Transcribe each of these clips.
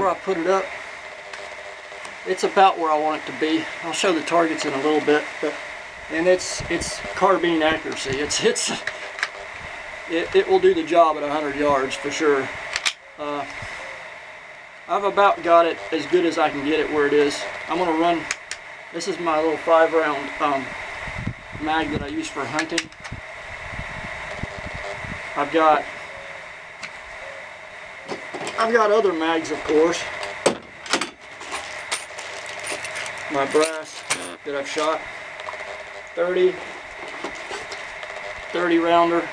where I put it up, it's about where I want it to be. I'll show the targets in a little bit, and it's carbine accuracy. It will do the job at 100 yards for sure. I've about got it as good as I can get it where it is. I'm going to run, this is my little 5-round mag that I use for hunting. I've got other mags, of course. My brass that I've shot, 30 rounder.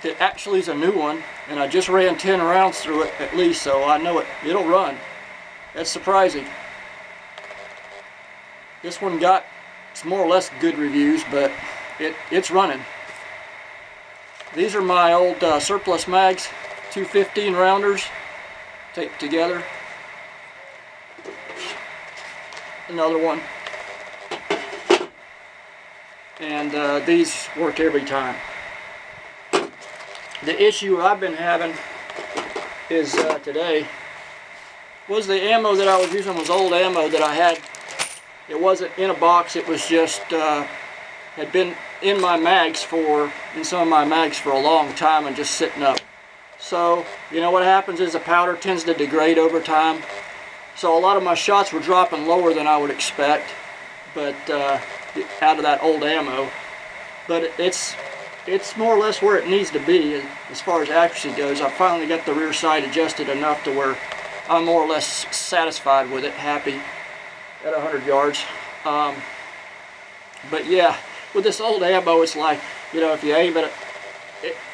It actually is a new one, and I just ran 10 rounds through it at least, so I know it'll run. That's surprising. This one got more or less good reviews, but it's running. These are my old surplus mags, 2 15 rounders taped together. Another one. And these work every time. The issue I've been having is today was the ammo that I was using was old ammo that I had. It wasn't in a box, it was just had been in my mags in some of my mags for a long time and just sitting up. So you know what happens is the powder tends to degrade over time. So a lot of my shots were dropping lower than I would expect, but out of that old ammo. But it's more or less where it needs to be as far as accuracy goes. I finally got the rear sight adjusted enough to where I'm more or less satisfied with it, happy at 100 yards. But yeah, with this old ammo, it's like, you know, if you aim at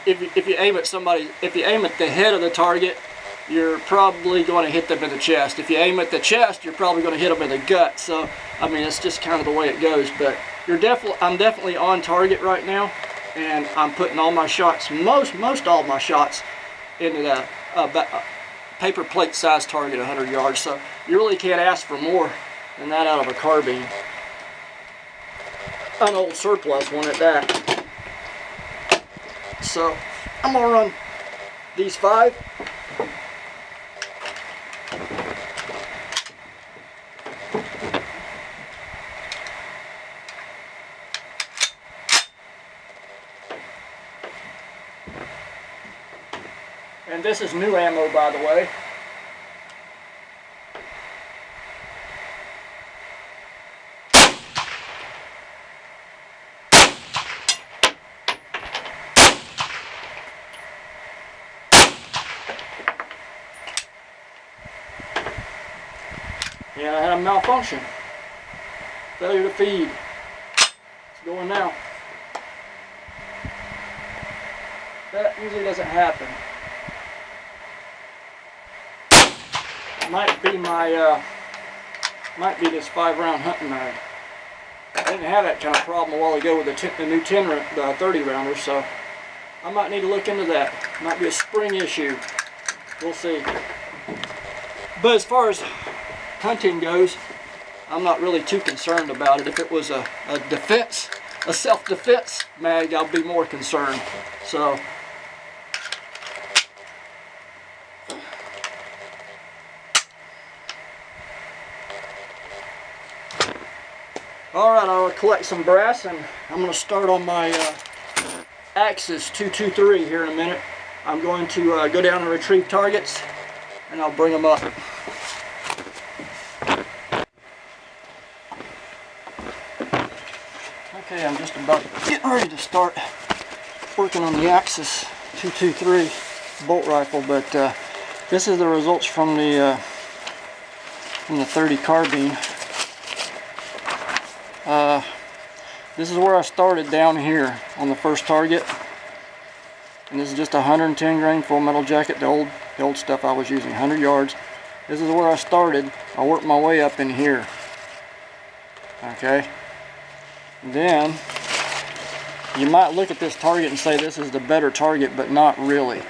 if you aim at somebody, if you aim at the head of the target, you're probably going to hit them in the chest. If you aim at the chest, you're probably going to hit them in the gut. So I mean, it's just kind of the way it goes. But I'm definitely on target right now, and I'm putting all my shots, most all of my shots, into that paper plate size target, 100 yards. So you really can't ask for more than that out of a carbine. An old surplus one at that. So I'm gonna run these 5. And this is new ammo, by the way. Yeah, I had a malfunction. Failure to feed. It's going now. That usually doesn't happen. Might be this 5-round hunting mag. I didn't have that kind of problem a while ago with the new 30 rounder, so I might need to look into that. Might be a spring issue. We'll see. But as far as hunting goes, I'm not really too concerned about it. If it was a self-defense mag, I'll be more concerned. So. Alright, I'll collect some brass, and I'm going to start on my Axis 223 here in a minute. I'm going to go down and retrieve targets, and I'll bring them up. Okay, I'm just about getting ready to start working on the Axis 223 bolt rifle, but this is the results from the 30 carbine. This is where I started down here on the first target, and this is just a 110 grain full metal jacket, the old stuff I was using, 100 yards. This is where I started. I worked my way up in here. Okay. Then you might look at this target and say this is the better target, but not really.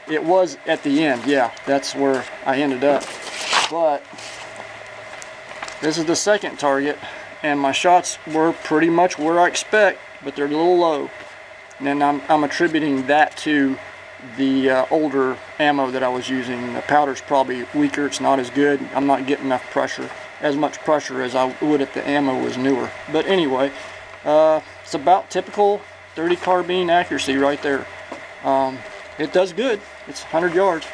It was at the end, yeah, that's where I ended up. But this is the second target, and my shots were pretty much where I expect, but they're a little low. And then I'm attributing that to the older ammo that I was using. The powder's probably weaker, it's not as good. I'm not getting enough pressure, as much pressure as I would if the ammo was newer. But anyway, it's about typical 30 carbine accuracy right there. It does good. It's 100 yards.